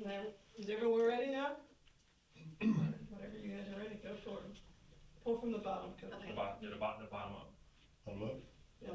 now, is everyone ready now? Whatever you guys are ready, go for it. Pull from the bottom, Coach. Okay. The bottom up. Bottom up. Yes.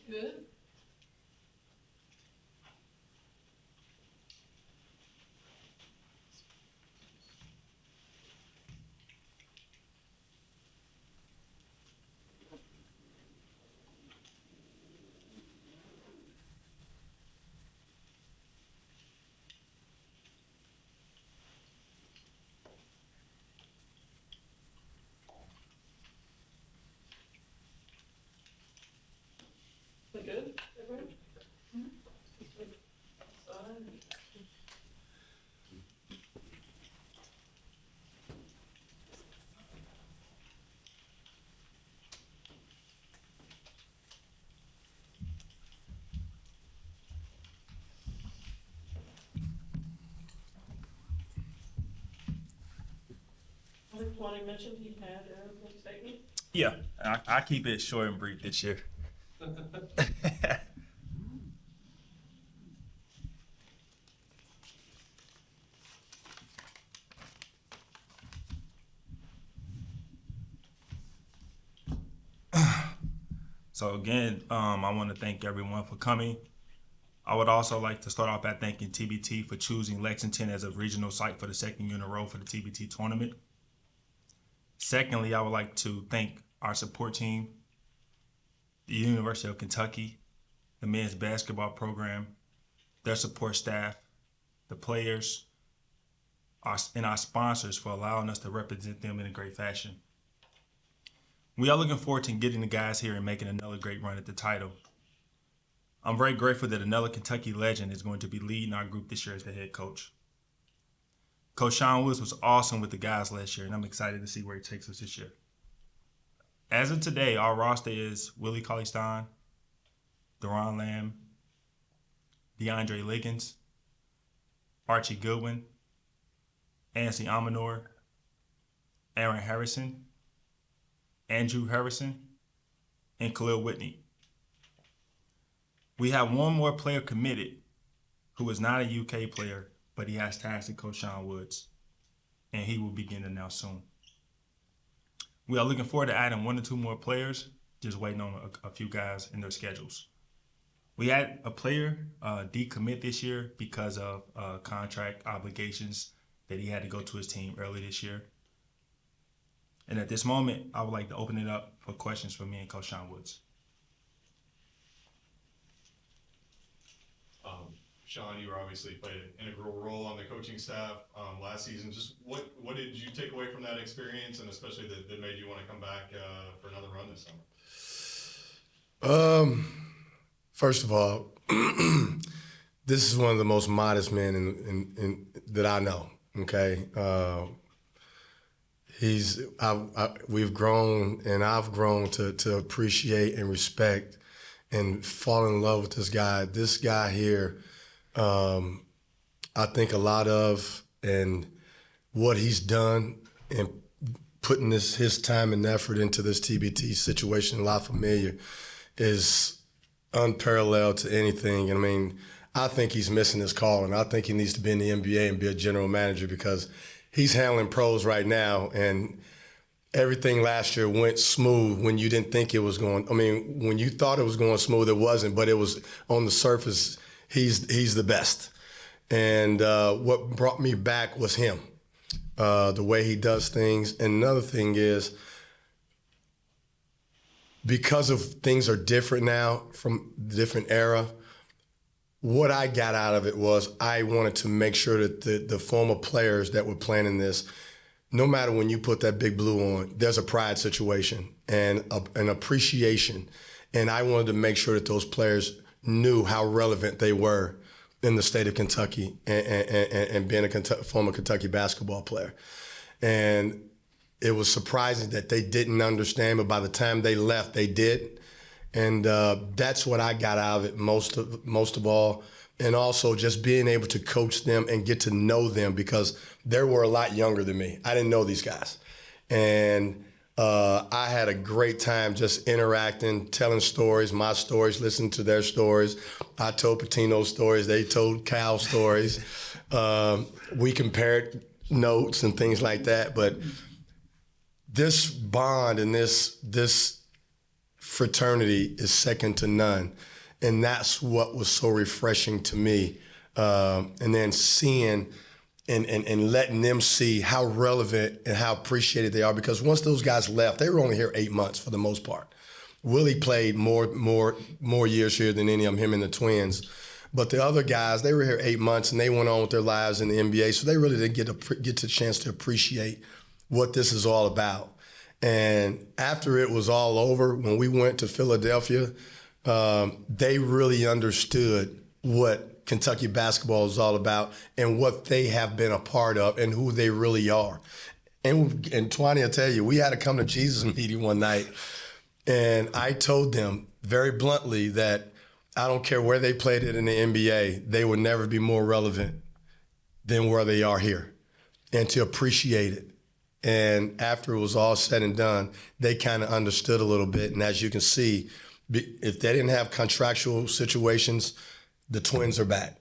Good. We good, everybody? I think Twenty mentioned he had a statement. Yeah, I keep it short and brief this year. So again, I want to thank everyone for coming. I would also like to start off by thanking TBT for choosing Lexington as a regional site for the second year in a row for the TBT tournament. Secondly, I would like to thank our support team, the University of Kentucky, the men's basketball program, their support staff, the players, and our sponsors for allowing us to represent them in a great fashion. We are looking forward to getting the guys here and making another great run at the title. I'm very grateful that another Kentucky legend is going to be leading our group this year as the head coach. Coach Sean Woods was awesome with the guys last year, and I'm excited to see where he takes us this year. As of today, our roster is Willie Cauley-Stein, Deron Lamb, DeAndre Liggins, Archie Goodwin, Ansley Amanor, Aaron Harrison, Andrew Harrison, and Khalil Whitney. We have one more player committed who is not a UK player, but he has ties to Coach Sean Woods, and he will begin to announce soon. We are looking forward to adding 1 or 2 more players, just waiting on a few guys in their schedules. We had a player decommit this year because of contract obligations that he had to go to his team early this year. And at this moment, I would like to open it up for questions for me and Coach Sean Woods. Sean, you obviously played an integral role on the coaching staff last season. Just what did you take away from that experience, and especially that made you want to come back for another run this summer? First of all, this is one of the most modest men in that I know. Okay, we've grown, and I've grown to appreciate and respect and fall in love with this guy. This guy here, I think a lot of, and what he's done and putting his time and effort into this TBT situation in La Familia is unparalleled to anything. I mean, I think he's missing his call, and I think he needs to be in the NBA and be a general manager, because he's handling pros right now, and everything last year went smooth when you didn't think it was going. I mean, when you thought it was going smooth, it wasn't, but it was on the surface. He's the best. And what brought me back was him, the way he does things. And another thing is, because of things are different now from different era, what I got out of it was I wanted to make sure that the former players that were planning this, no matter when you put that big blue on, there's a pride situation and an appreciation. And I wanted to make sure that those players knew how relevant they were in the state of Kentucky and being a former Kentucky basketball player. And it was surprising that they didn't understand, but by the time they left, they did. And that's what I got out of it most of all. And also just being able to coach them and get to know them, because they were a lot younger than me. I didn't know these guys. And I had a great time just interacting, telling stories, my stories, listening to their stories. I told Patino's stories. They told Cal's stories. We compared notes and things like that. But this bond and this fraternity is second to none. And that's what was so refreshing to me. And then seeing and letting them see how relevant and how appreciated they are, because once those guys left, they were only here 8 months for the most part. Willie played more years here than any of them, him and the twins. But the other guys, they were here 8 months and they went on with their lives in the NBA, so they really didn't get the chance to appreciate what this is all about. And after it was all over, when we went to Philadelphia, they really understood what Kentucky basketball is all about and what they have been a part of and who they really are. And Twani will tell you, we had to come to Jesus meeting one night, and I told them very bluntly that I don't care where they played it in the NBA, they would never be more relevant than where they are here, and to appreciate it. And after it was all said and done, they kind of understood a little bit. And as you can see, if they didn't have contractual situations, the twins are back.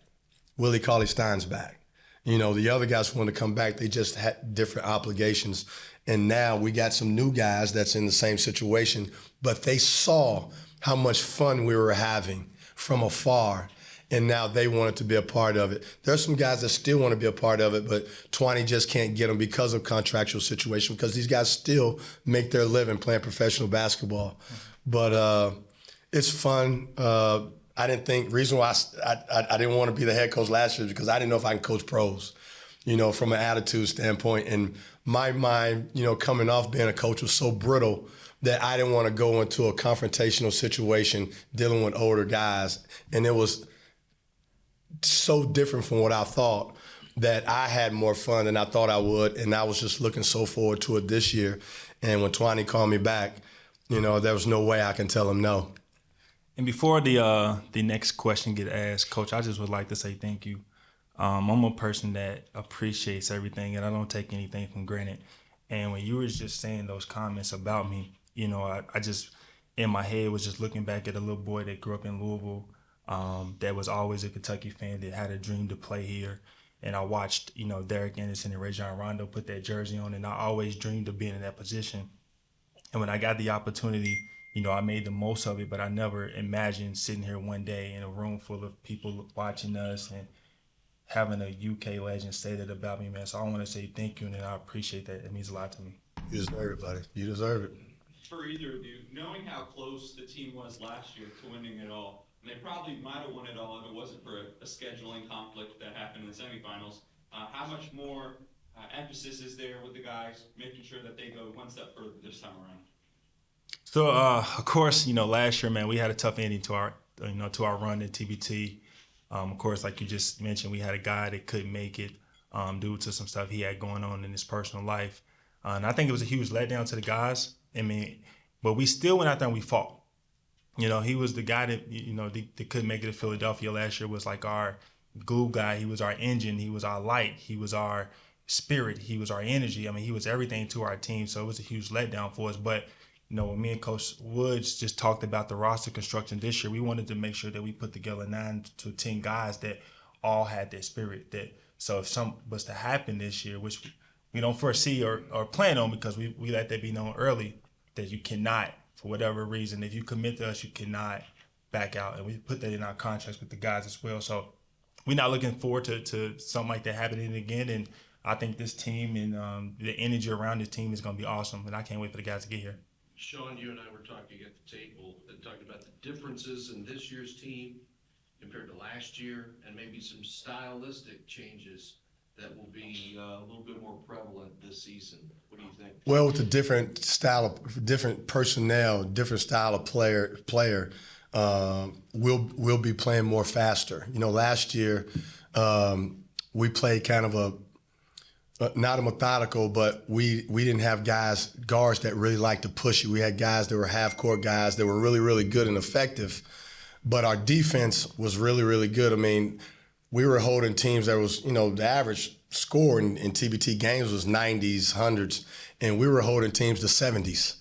Willie Cauley-Stein's back. You know, the other guys wanted to come back. They just had different obligations. And now we got some new guys that's in the same situation, but they saw how much fun we were having from afar, and now they wanted to be a part of it. There's some guys that still want to be a part of it, but Twani just can't get them because of contractual situation, because these guys still make their living playing professional basketball. But it's fun. I didn't think, reason why I didn't want to be the head coach last year is because I didn't know if I can coach pros, you know, from an attitude standpoint. And my mind, you know, coming off being a coach was so brittle that I didn't want to go into a confrontational situation dealing with older guys. And it was so different from what I thought that I had more fun than I thought I would. And I was just looking so forward to it this year. And when Twani called me back, you know, there was no way I can tell him no. And before the next question get asked, Coach, I just would like to say thank you. I'm a person that appreciates everything, and I don't take anything for granted. And when you were just saying those comments about me, you know, I just, in my head, was just looking back at a little boy that grew up in Louisville, that was always a Kentucky fan, that had a dream to play here. And I watched, you know, Derek Anderson and Rajon Rondo put that jersey on, and I always dreamed of being in that position. And when I got the opportunity, you know, I made the most of it, but I never imagined sitting here one day in a room full of people watching us and having a UK legend say that about me, man. So I want to say thank you, and I appreciate that. It means a lot to me. You deserve it, buddy. You deserve it. For either of you, knowing how close the team was last year to winning it all, and they probably might have won it all if it wasn't for a scheduling conflict that happened in the semifinals, how much more emphasis is there with the guys making sure that they go one step further this time around? So, of course, you know, last year, man, we had a tough ending to our run in TBT. Of course, like you just mentioned, we had a guy that couldn't make it due to some stuff he had going on in his personal life. And I think it was a huge letdown to the guys. I mean, but we still went out there and we fought. You know, he was the guy that, you know, that couldn't make it to Philadelphia last year, was like our glue guy. He was our engine. He was our light. He was our spirit. He was our energy. I mean, he was everything to our team. So it was a huge letdown for us. But you know, when me and Coach Woods just talked about the roster construction this year, we wanted to make sure that we put together 9 to 10 guys that all had that spirit. That so if something was to happen this year, which we don't foresee or plan on, because we let that be known early, that you cannot, for whatever reason, if you commit to us, you cannot back out. And we put that in our contracts with the guys as well. So we're not looking forward to something like that happening again. And I think this team and the energy around this team is going to be awesome. And I can't wait for the guys to get here. Sean, you and I were talking at the table and talking about the differences in this year's team compared to last year, and maybe some stylistic changes that will be a little bit more prevalent this season. What do you think? Well, with the different style of different personnel, different style of player, we'll be playing more faster. You know, last year we played kind of not a methodical, but we didn't have guards that really liked to push you. We had guys that were half-court guys that were really, really good and effective, but our defense was really, really good. I mean, we were holding teams that was, you know, the average score in TBT games was 90s, 100s, and we were holding teams to 70s.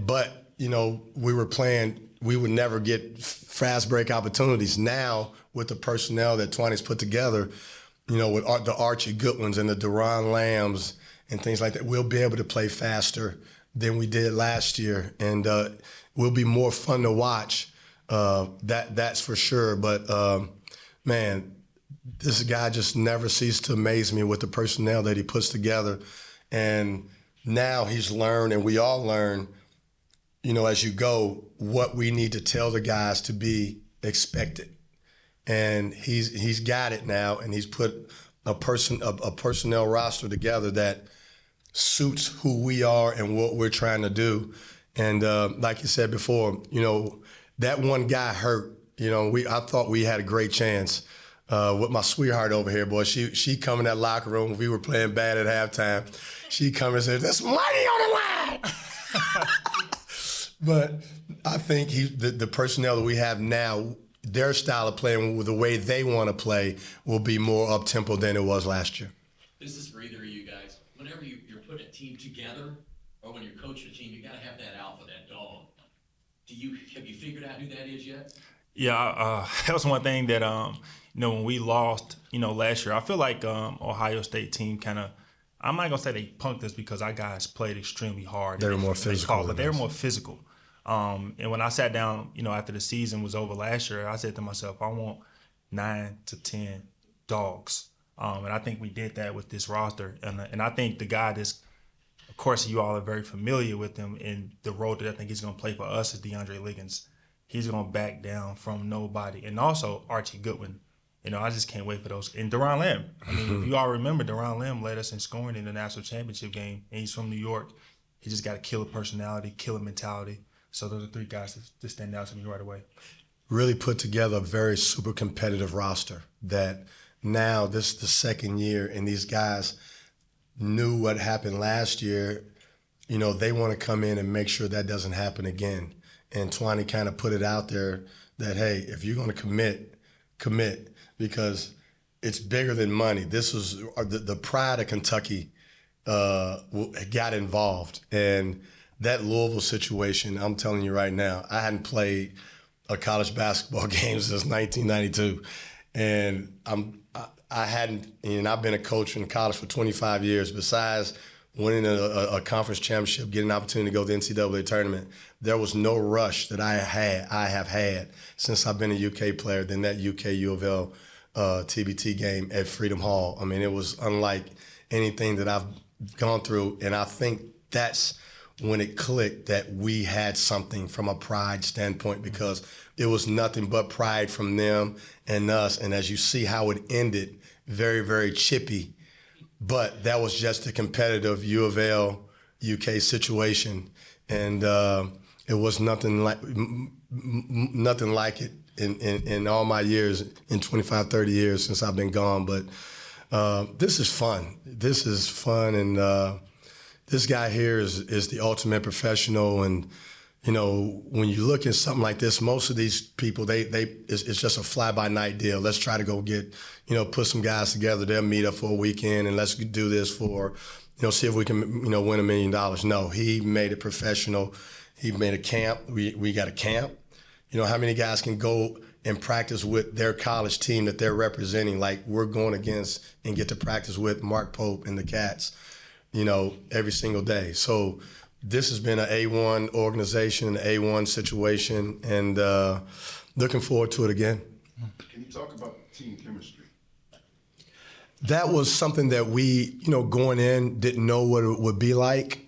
But, you know, we would never get fast break opportunities. Now, with the personnel that Twanny's put together, you know, with the Archie Goodwins and the Deron Lambs and things like that, we'll be able to play faster than we did last year. And will be more fun to watch, that's for sure. But, man, this guy just never ceases to amaze me with the personnel that he puts together. And now he's learned, and we all learn, you know, as you go, what we need to tell the guys to be expected. And he's got it now, and he's put a personnel roster together that suits who we are and what we're trying to do. And like you said before, you know, that one guy hurt. You know, I thought we had a great chance with my sweetheart over here, boy. She come in that locker room when we were playing bad at halftime. She come and said, "There's money on the line." But I think the personnel that we have now, their style of playing, the way they want to play, will be more up-tempo than it was last year. This is for either of you guys. Whenever you're putting a team together, or when you're coaching a team, you got to have that alpha, that dog. Have you figured out who that is yet? Yeah, that was one thing that you know, when we lost, you know, last year, I feel like Ohio State team kind of, I'm not gonna say they punked us because our guys played extremely hard. They were more physical, but they were more physical. And when I sat down, you know, after the season was over last year, I said to myself, I want 9 to 10 dogs. And I think we did that with this roster. And I think the guy that's, of course, you all are very familiar with him, and the role that I think he's going to play for us is DeAndre Liggins. He's going to back down from nobody. And also Archie Goodwin. You know, I just can't wait for those. And Deron Lamb. I mean, if you all remember, Deron Lamb led us in scoring in the national championship game, and he's from New York. He just got a killer personality, killer mentality. So those are three guys that stand out to me right away. Really put together a very super competitive roster that now this is the second year, and these guys knew what happened last year. You know, they want to come in and make sure that doesn't happen again. And Twanny kind of put it out there that, hey, if you're going to commit, because it's bigger than money. This was the pride of Kentucky got involved. And that Louisville situation, I'm telling you right now, I hadn't played a college basketball game since 1992. And I hadn't, and I've been a coach in college for 25 years. Besides winning a conference championship, getting an opportunity to go to the NCAA tournament, there was no rush that I have had since I've been a UK player than that UK U of L TBT game at Freedom Hall. I mean, it was unlike anything that I've gone through, and I think that's when it clicked that we had something from a pride standpoint, because it was nothing but pride from them and us. And as you see how it ended, very, very chippy, but that was just a competitive U of L UK situation. And it was nothing like it in all my years, in 25, 30 years since I've been gone. But this is fun. This is fun. And this guy here is the ultimate professional. And, you know, when you look at something like this, most of these people, it's just a fly-by-night deal. Let's try to go get, you know, put some guys together. They'll meet up for a weekend and let's do this for, you know, see if we can, you know, win $1 million. No, he made it professional. He made a camp. We got a camp. You know, how many guys can go and practice with their college team that they're representing, like we're going against, and get to practice with Mark Pope and the Cats, you know, every single day. So this has been an A1 organization, an A1 situation, and looking forward to it again. Can you talk about team chemistry? That was something that we, you know, going in, didn't know what it would be like.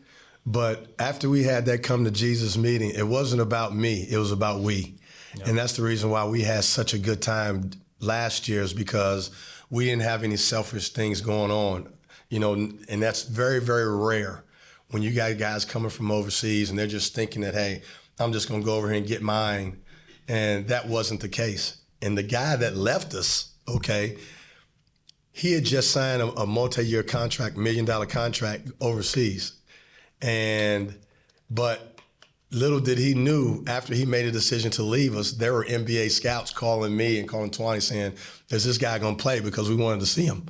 But after we had that come to Jesus meeting, it wasn't about me, it was about we. Yep. And that's the reason why we had such a good time last year, is because we didn't have any selfish things going on. You know, and that's very, very rare when you got guys coming from overseas and they're just thinking that, hey, I'm just going to go over here and get mine. And that wasn't the case. And the guy that left us, okay, he had just signed a multi-year contract, $1 million contract overseas. But little did he knew, after he made a decision to leave us, there were NBA scouts calling me and calling Twani saying, is this guy going to play? Because we wanted to see him.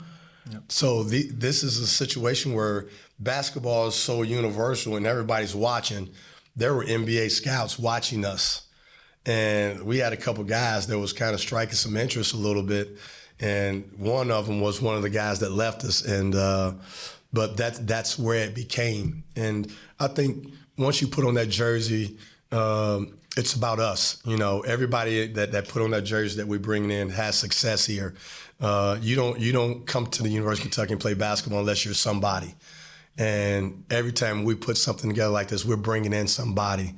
Yep. So this is a situation where basketball is so universal and everybody's watching. There were NBA scouts watching us. And we had a couple guys that was kind of striking some interest a little bit. And one of them was one of the guys that left us. And but that's where it became. And I think once you put on that jersey, it's about us. You know, everybody that put on that jersey that we're bringing in has success here. You don't come to the University of Kentucky and play basketball unless you're somebody. And every time we put something together like this, we're bringing in somebody.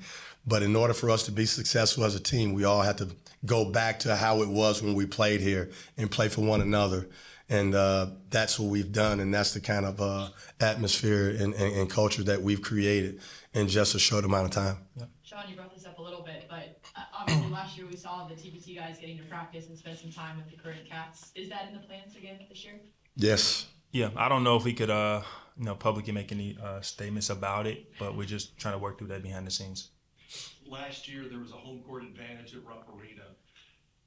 But in order for us to be successful as a team, we all have to go back to how it was when we played here and play for one another. And that's what we've done, and that's the kind of atmosphere and culture that we've created in just a short amount of time. Yeah. Sean, you brought this up a little bit, but obviously last year we saw the TBT guys getting to practice and spend some time with the current Cats. Is that in the plans again this year? Yes. Yeah, I don't know if we could, publicly make any statements about it, but we're just trying to work through that behind the scenes. Last year, there was a home court advantage at Rupp Arena.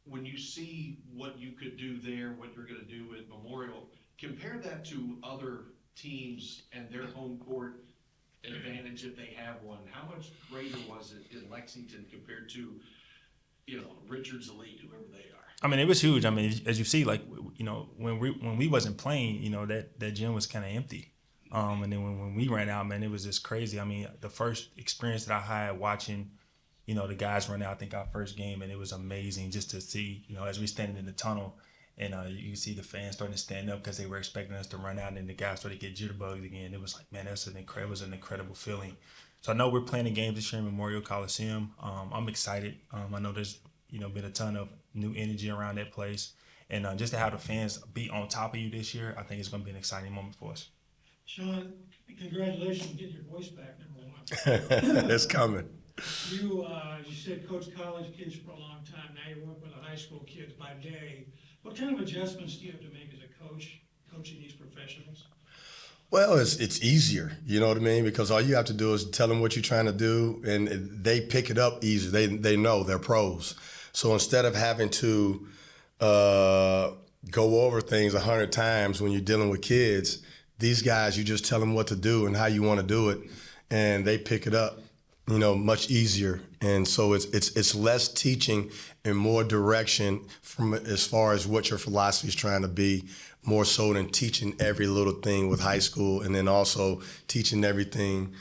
When you see what you could do there, what you're going to do at Memorial, compare that to other teams and their home court advantage if they have one. How much greater was it in Lexington compared to, Richards Elite, whoever they are? I mean, it was huge. I mean, as you see, when we wasn't playing, that gym was kind of empty. And then when we ran out, man, it was just crazy. I mean, the first experience that I had watching, the guys run out, I think our first game, and it was amazing just to see, as we standing in the tunnel, and you see the fans starting to stand up because they were expecting us to run out, and the guys started to get jitterbugs again. It was like, man, it was an incredible feeling. So I know we're playing the games this year in Memorial Coliseum. I'm excited. I know there's, been a ton of new energy around that place. And just to have the fans be on top of you this year, I think it's going to be an exciting moment for us. Sean, congratulations on getting your voice back, number one. It's coming. You said coach college kids for a long time. Now you work with the high school kids by day. What kind of adjustments do you have to make as a coach, coaching these professionals? Well, it's easier, you know what I mean? Because all you have to do is tell them what you're trying to do, and they pick it up easy. They know, they're pros. So instead of having to go over things 100 times when you're dealing with kids, these guys, you just tell them what to do and how you want to do it, and they pick it up, much easier. And so it's less teaching and more direction from as far as what your philosophy is trying to be, more so than teaching every little thing with high school, and then also teaching everything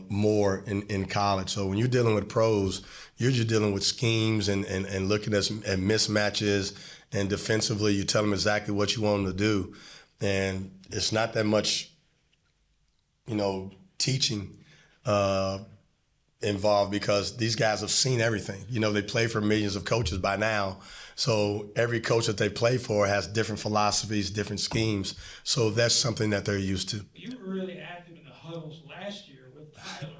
more in college. So when you're dealing with pros, you're just dealing with schemes and looking at mismatches, and defensively you tell them exactly what you want them to do. And it's not that much, teaching involved, because these guys have seen everything. They play for millions of coaches by now. So every coach that they play for has different philosophies, different schemes. So that's something that they're used to. You were really active in the huddles last year with Tyler.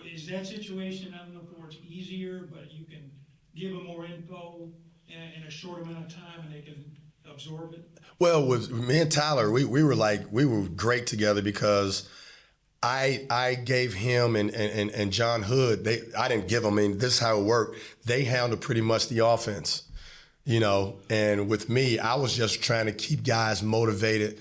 Is that situation, I don't know if the word's easier, but you can give them more info in a short amount of time and they can absorb it? Well, with me and Tyler, we were great together, because I gave him and John Hood, I didn't give them, this is how it worked. They handled pretty much the offense, and with me, I was just trying to keep guys motivated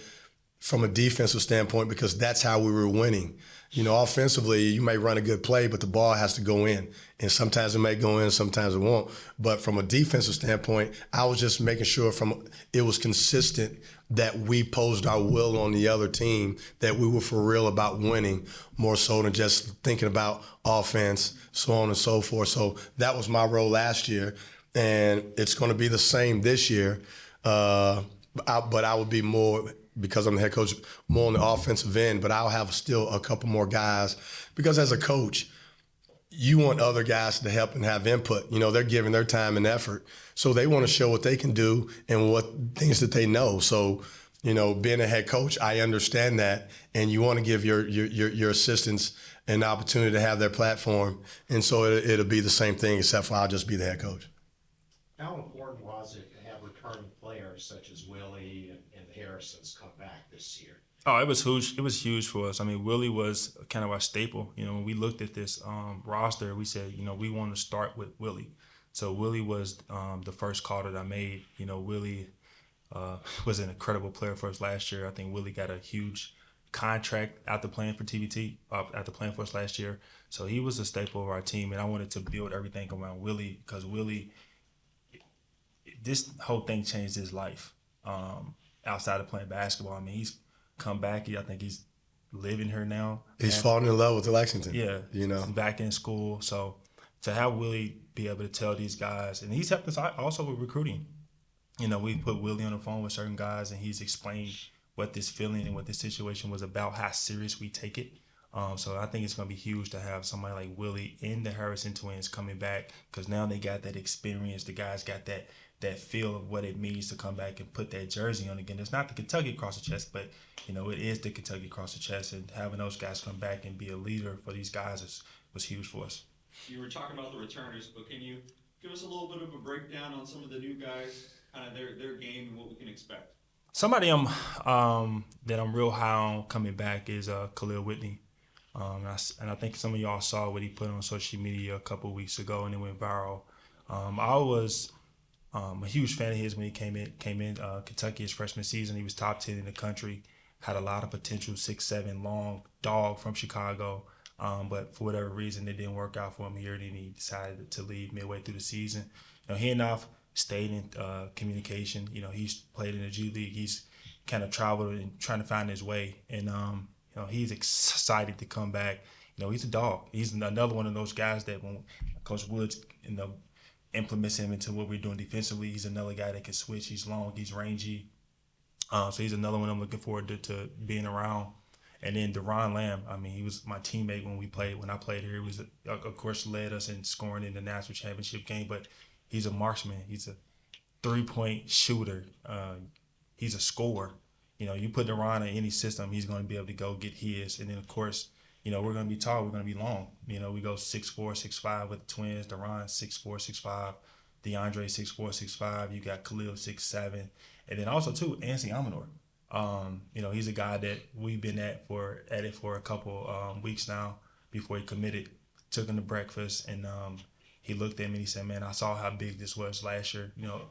from a defensive standpoint, because that's how we were winning. Offensively, you may run a good play, but the ball has to go in. And sometimes it may go in, sometimes it won't. But from a defensive standpoint, I was just making sure it was consistent that we posed our will on the other team, that we were for real about winning, more so than just thinking about offense, so on and so forth. So that was my role last year, and it's going to be the same this year. But I would be more, because I'm the head coach, more on the offensive end, but I'll have still a couple more guys, because as a coach, you want other guys to help and have input. They're giving their time and effort, so they want to show what they can do and what things that they know. So, being a head coach, I understand that, and you want to give your assistants and the opportunity to have their platform. And so it'll be the same thing, except for I'll just be the head coach. How important was it to have returning players such as Willie and the Harrisons come back this year? Oh, it was huge. It was huge for us. I mean, Willie was kind of our staple. You know, when we looked at this roster, we said, you know, we want to start with Willie. So Willie was the first call that I made. You know, Willie was an incredible player for us last year. I think Willie got a huge contract after playing for TBT, after playing for us last year. So he was a staple of our team, and I wanted to build everything around Willie because Willie, this whole thing changed his life outside of playing basketball. I mean, he's come back. I think he's living here now. He's fallen in love with Lexington. Yeah, you know, he's back in school. So to have Willie be able to tell these guys, and he's helped us also with recruiting. You know, we put Willie on the phone with certain guys, and he's explained what this feeling and what this situation was about, how serious we take it. So I think it's going to be huge to have somebody like Willie and the Harrison twins coming back, because now they got that experience. The guys got that feel of what it means to come back and put that jersey on again. It's not the Kentucky across the chest, but, you know, it is the Kentucky across the chest. And having those guys come back and be a leader for these guys was huge for us. You were talking about the returners, but can you give us a little bit of a breakdown on some of the new guys, kind of their game and what we can expect? Somebody that I'm real high on coming back is Khalil Whitney. And I think some of y'all saw what he put on social media a couple of weeks ago, and it went viral. I was a huge fan of his when he came in Kentucky his freshman season. He was top 10 in the country, had a lot of potential, 6'7", long dog from Chicago. But for whatever reason, it didn't work out for him here, and he decided to leave midway through the season. You know, he and I stayed in communication. You know, he's played in the G League. He's kind of traveled and trying to find his way. And, you know, he's excited to come back. You know, he's a dog. He's another one of those guys that when Coach Woods, you know, implements him into what we're doing defensively, he's another guy that can switch. He's long, he's rangy. So he's another one I'm looking forward to being around. And then Deron Lamb, I mean, he was my teammate when I played here. He was, of course, led us in scoring in the national championship game, but he's a marksman. He's a three-point shooter. He's a scorer. You know, you put Deron in any system, he's going to be able to go get his. And then, of course, you know, we're going to be tall. We're going to be long. You know, we go 6'4", 6'5" with the twins. Deron 6'4", 6'5". DeAndre 6'4", 6'5". You got Khalil 6'7". And then also, too, Ansi Amador. You know, he's a guy that we've been at it for a couple weeks now before he committed. Took him to breakfast, and he looked at me and he said, "Man, I saw how big this was last year. You know,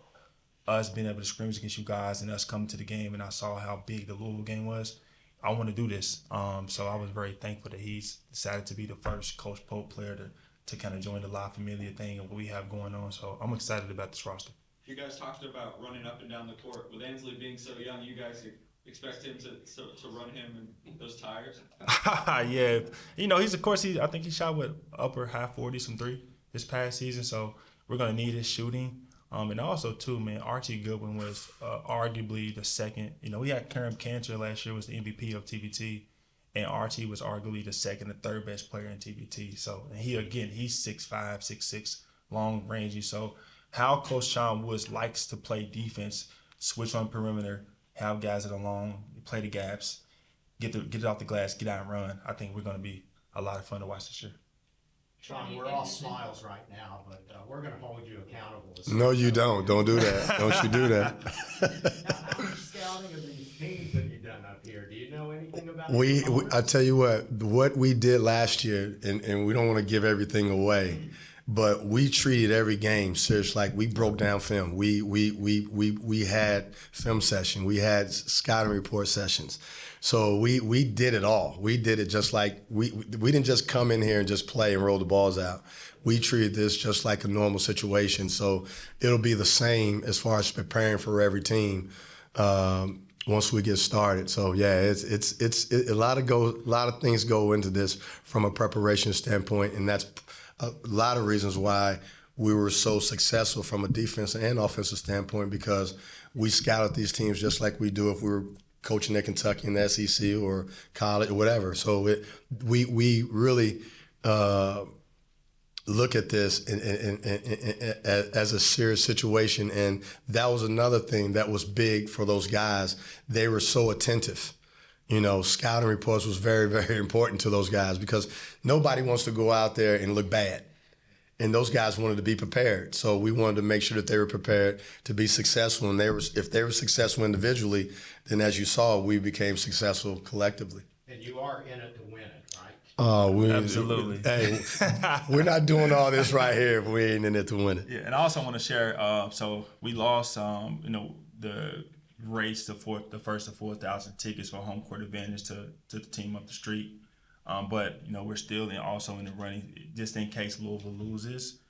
us being able to scrimmage against you guys and us coming to the game, and I saw how big the Louisville game was. I want to do this." So I was very thankful that he's decided to be the first Coach Pope player to kind of join the La Familia thing and what we have going on. So I'm excited about this roster. You guys talked about running up and down the court. With Ansley being so young, you guys expect him to run him in those tires? Yeah. You know, I think he shot with upper high 40s from three this past season. So we're going to need his shooting. And also, too, man, Archie Goodwin was arguably the second. You know, we had Kerem Cantor last year was the MVP of TBT, and Archie was arguably the second or third best player in TBT. So and he's 6'5", 6'6", long, rangy. So how Coach Sean Woods likes to play defense, switch on perimeter, have guys that are long, play the gaps, get it off the glass, get out and run. I think we're going to be a lot of fun to watch this year. Sean, we're all smiles right now, but we're going to hold you accountable. No, you don't. Don't do that. Don't you do that. How much scouting of these teams have you done up here? Do you know anything about I tell you what we did last year, and we don't want to give everything away, but we treated every game serious. Like we broke down film. We had film session. We had scouting report sessions. So we did it all. We did it just like we didn't just come in here and just play and roll the balls out. We treated this just like a normal situation. So it'll be the same as far as preparing for every team once we get started. So yeah, it's a lot of things go into this from a preparation standpoint, and that's a lot of reasons why we were so successful from a defensive and offensive standpoint, because we scouted these teams just like we do if we were coaching at Kentucky in the SEC or college or whatever. So we really look at this as a serious situation, and that was another thing that was big for those guys. They were so attentive scouting reports was very, very important to those guys because nobody wants to go out there and look bad. And those guys wanted to be prepared. So we wanted to make sure that they were prepared to be successful. And if they were successful individually, then as you saw, we became successful collectively. And you are in it to win it, right? Absolutely. Hey, we're not doing all this right here if we ain't in it to win it. Yeah, and I also want to share. So we lost, the race the first to 4,000 tickets for home court advantage to the team up the street. But we're still also in the running just in case Louisville loses.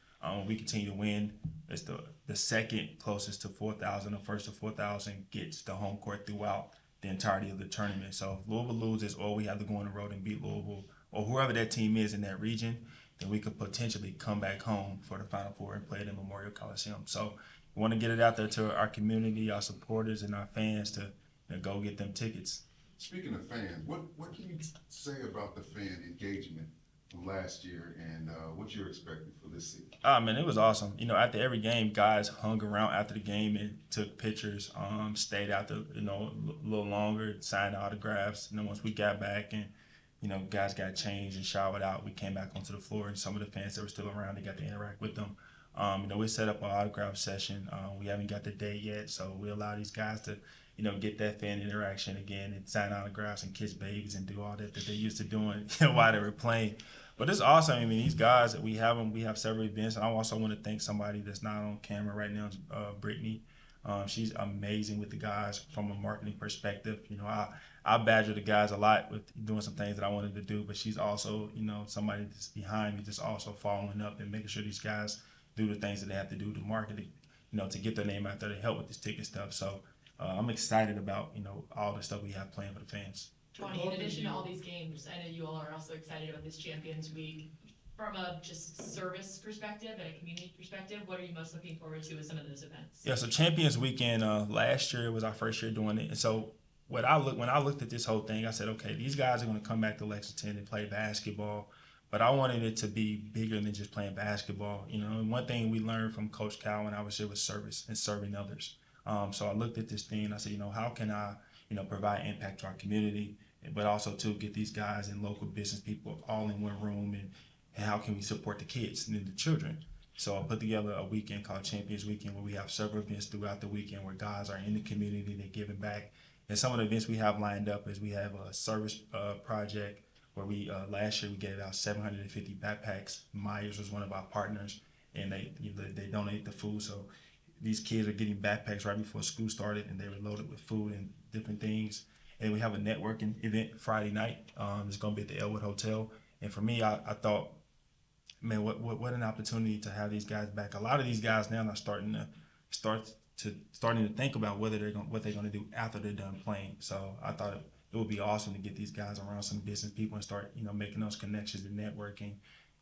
We continue to win. It's the second closest to 4,000. The first to 4,000 gets the home court throughout the entirety of the tournament. So if Louisville loses, or we have to go on the road and beat Louisville, or whoever that team is in that region, then we could potentially come back home for the Final Four and play it in Memorial Coliseum. So we want to get it out there to our community, our supporters, and our fans to go get them tickets. Speaking of fans, what can you say about the fan engagement from last year and what you're expecting for this season? Man, it was awesome. After every game, guys hung around after the game and took pictures, stayed out there, a little longer, signed autographs. Once we got back and, guys got changed and showered out, we came back onto the floor, and some of the fans that were still around, they got to interact with them. We set up an autograph session. We haven't got the date yet, so we allow these guys to, get that fan interaction again and sign autographs and kiss babies and do all that they used to doing while they were playing. But it's awesome. I mean, these guys, we have several events. And I also want to thank somebody that's not on camera right now, Brittany. She's amazing with the guys from a marketing perspective. I badger the guys a lot with doing some things that I wanted to do, but she's also, somebody that's behind me, just also following up and making sure these guys do the things that they have to do to market it, to get their name out there to help with this ticket stuff. So I'm excited about, all the stuff we have planned for the fans. Tony, in addition to all these games, I know you all are also excited about this Champions Week. From a just service perspective and a community perspective, what are you most looking forward to with some of those events? Yeah, so Champions Weekend last year was our first year doing it, and so when I looked at this whole thing, I said, okay, these guys are going to come back to Lexington and play basketball, but I wanted it to be bigger than just playing basketball. And one thing we learned from Coach Cal when I was here was service and serving others. So I looked at this thing and I said, how can I, provide impact to our community, but also to get these guys and local business people all in one room, and how can we support the kids and the children? So I put together a weekend called Champions Weekend, where we have several events throughout the weekend where guys are in the community, they're giving back. And some of the events we have lined up is we have a service project where we last year we gave out 750 backpacks. Myers was one of our partners, and they donate the food. So these kids are getting backpacks right before school started, and they were loaded with food and different things. And we have a networking event Friday night. It's going to be at the Elwood Hotel. And for me, I thought, man, what an opportunity to have these guys back. A lot of these guys now are starting to think about what they're going to do after they're done playing. So I thought it would be awesome to get these guys around some business people and start making those connections and networking.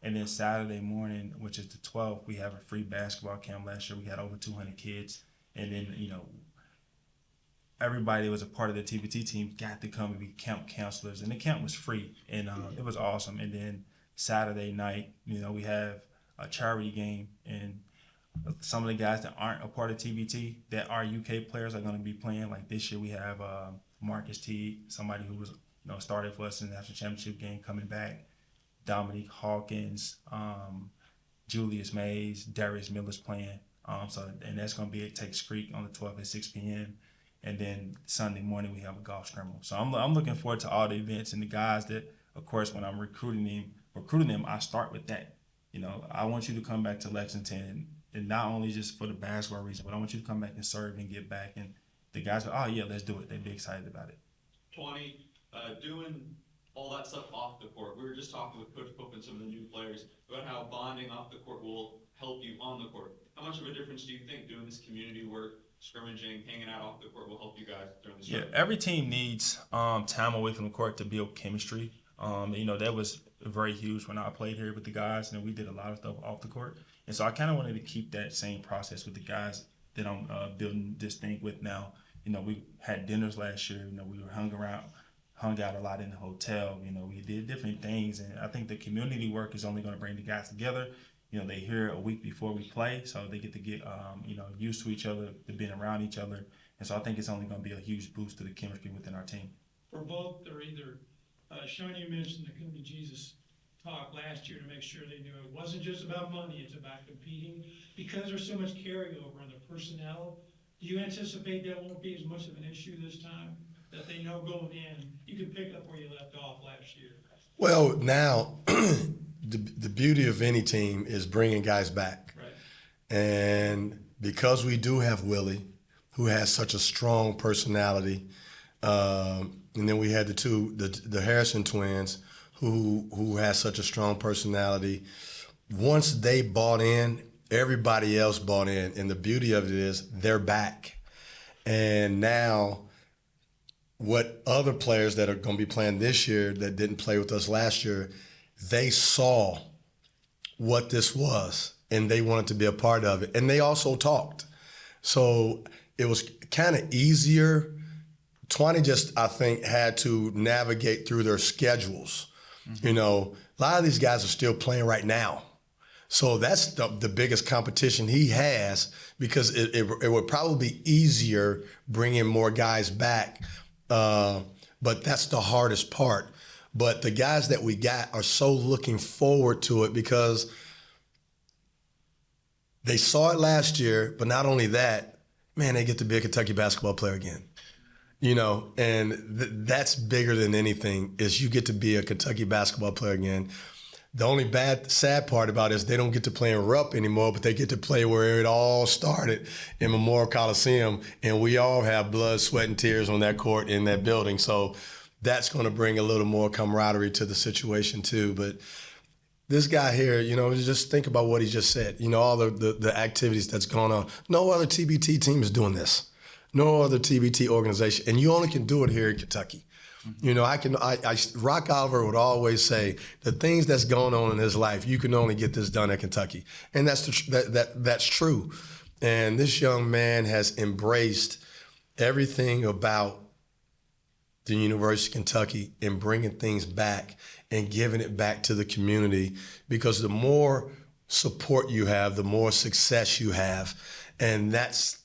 And then Saturday morning, which is the 12th, we have a free basketball camp. Last year we had over 200 kids, and then everybody that was a part of the TBT team got to come and be camp counselors, and the camp was free, and it was awesome. And then Saturday night, we have a charity game, and some of the guys that aren't a part of TBT that are UK players are going to be playing. Like this year, we have Marcus T, somebody who was started for us in the national championship game, coming back. Dominique Hawkins, Julius Mays, Darius Miller's playing. And that's going to be at Takes Creek on the 12th at 6 p.m. And then Sunday morning we have a golf scramble. So I'm looking forward to all the events, and the guys that, of course, when I'm recruiting them, I start with that. I want you to come back to Lexington, and not only just for the basketball reason, but I want you to come back and serve and give back. And the guys are, oh yeah, let's do it. They'd be excited about it. 20, doing all that stuff off the court. We were just talking with Coach Pope and some of the new players about how bonding off the court will help you on the court. How much of a difference do you think doing this community work, scrimmaging, hanging out off the court will help you guys during this? Yeah, every team needs time away from the court to build chemistry. That was very huge when I played here with the guys, and we did a lot of stuff off the court. And so I kind of wanted to keep that same process with the guys that I'm building this thing with now. We had dinners last year. We were hung out a lot in the hotel. We did different things, and I think the community work is only going to bring the guys together. They hear a week before we play, so they get to get used to each other, to being around each other, and so I think it's only going to be a huge boost to the chemistry within our team. for both, they're either, Sean, you mentioned the Come to Jesus talk last year to make sure they knew it wasn't just about money, it's about competing. Because there's so much carryover on the personnel, do you anticipate that won't be as much of an issue this time? That they know going in, you can pick up where you left off last year? Well, now the beauty of any team is bringing guys back. Right. And because we do have Willie, who has such a strong personality, and then we had the Harrison twins, who has such a strong personality. Once they bought in, everybody else bought in, and the beauty of it is they're back. And now, what other players that are going to be playing this year that didn't play with us last year, they saw what this was, and they wanted to be a part of it, and they also talked. So it was kind of easier. 20 just, I think, had to navigate through their schedules. You know, a lot of these guys are still playing right now. So that's the biggest competition he has, because it would probably be easier bringing more guys back. But that's the hardest part. But the guys that we got are so looking forward to it because they saw it last year, but not only that, man, they get to be a Kentucky basketball player again. You know, and that's bigger than anything, is you get to be a Kentucky basketball player again. The only sad part about it is they don't get to play in Rupp anymore, but they get to play where it all started, in Memorial Coliseum, and we all have blood, sweat, and tears on that court in that building. So that's going to bring a little more camaraderie to the situation too. But this guy here, you know, just think about what he just said. You know, all the activities that's going on. No other TBT team is doing this. No other TBT organization, and you only can do it here in Kentucky. You know, Rock Oliver would always say the things that's going on in his life, you can only get this done at Kentucky, and that's true. And this young man has embraced everything about the University of Kentucky and bringing things back and giving it back to the community, because the more support you have, the more success you have, and that's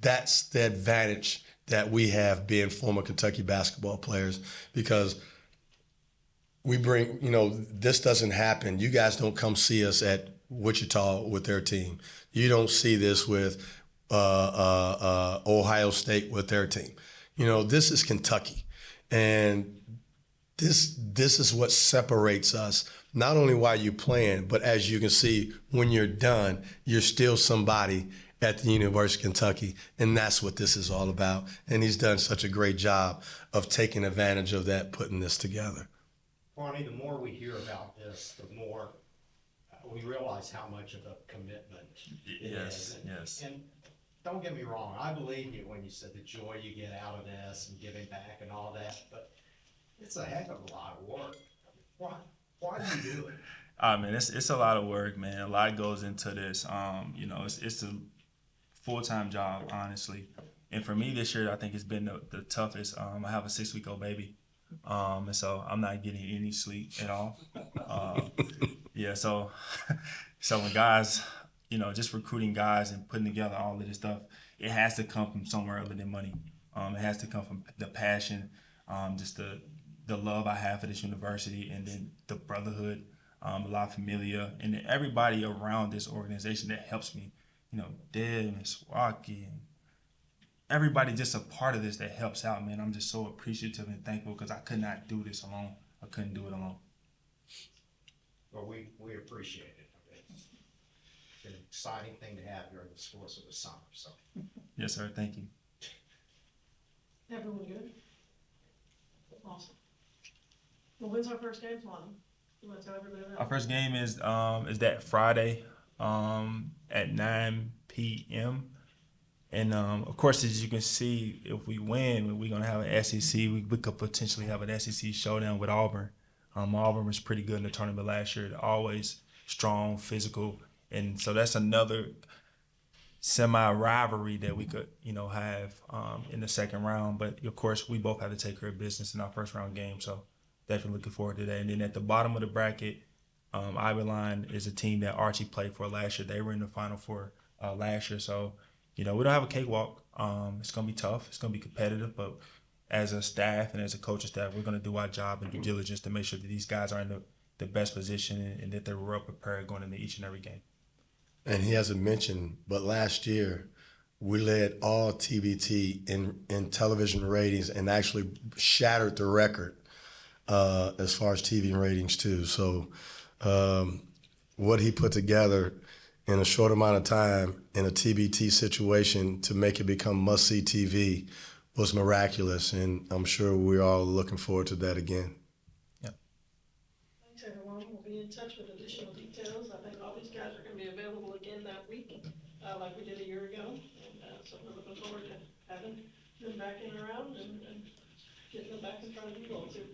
the advantage that we have being former Kentucky basketball players, because we bring, you know, this doesn't happen. You guys don't come see us at Wichita with their team. You don't see this with Ohio State with their team. You know, this is Kentucky. And this is what separates us, not only while you're playing, but as you can see, when you're done, you're still somebody at the University of Kentucky, and that's what this is all about. And he's done such a great job of taking advantage of that, putting this together. Ronnie, the more we hear about this, the more we realize how much of a commitment it is. Yes. And don't get me wrong, I believe you when you said the joy you get out of this and giving back and all that, but it's a heck of a lot of work. Why do you do it? I mean, it's a lot of work, man. A lot goes into this. You know, it's a full-time job, honestly. And for me this year, I think it's been the toughest. I have a 6-week-old baby, and so I'm not getting any sleep at all. Yeah, so when guys, you know, just recruiting guys and putting together all of this stuff, it has to come from somewhere other than money. It has to come from the passion, just the love I have for this university, and then the brotherhood, La Familia, and then everybody around this organization that helps me. You know, Deb and Swaki and everybody just a part of this that helps out, man. I'm just so appreciative and thankful, because I could not do this alone. I couldn't do it alone. Well, we appreciate it. It's an exciting thing to have during the course of the summer, so. Yes, sir. Thank you. Everyone good? Awesome. Well, when's our first game, Swan? You want to tell everybody that? Our first game is that Friday at 9 p.m. And of course, as you can see, if we win, we're gonna have an SEC. We could potentially have an SEC showdown with Auburn. Auburn was pretty good in the tournament last year. They're always strong, physical, and so that's another semi-rivalry that we could, you know, have in the second round. But of course, we both have to take care of business in our first round game. So definitely looking forward to that. And then at the bottom of the bracket, Ivy Line is a team that Archie played for last year. They were in the Final Four last year. So, you know, we don't have a cakewalk. It's going to be tough. It's going to be competitive, but as a staff and as a coaching staff, we're going to do our job and due diligence to make sure that these guys are in the best position and that they're well prepared going into each and every game. And he hasn't mentioned, but last year we led all TBT in television ratings and actually shattered the record as far as TV ratings too. So what he put together in a short amount of time in a TBT situation to make it become must-see TV was miraculous, and I'm sure we're all looking forward to that again. Thanks, everyone. We'll be in touch with additional details. I think all these guys are gonna be available again that week, like we did a year ago. And, so we're looking forward to having them back in around and getting them back in front of you all too.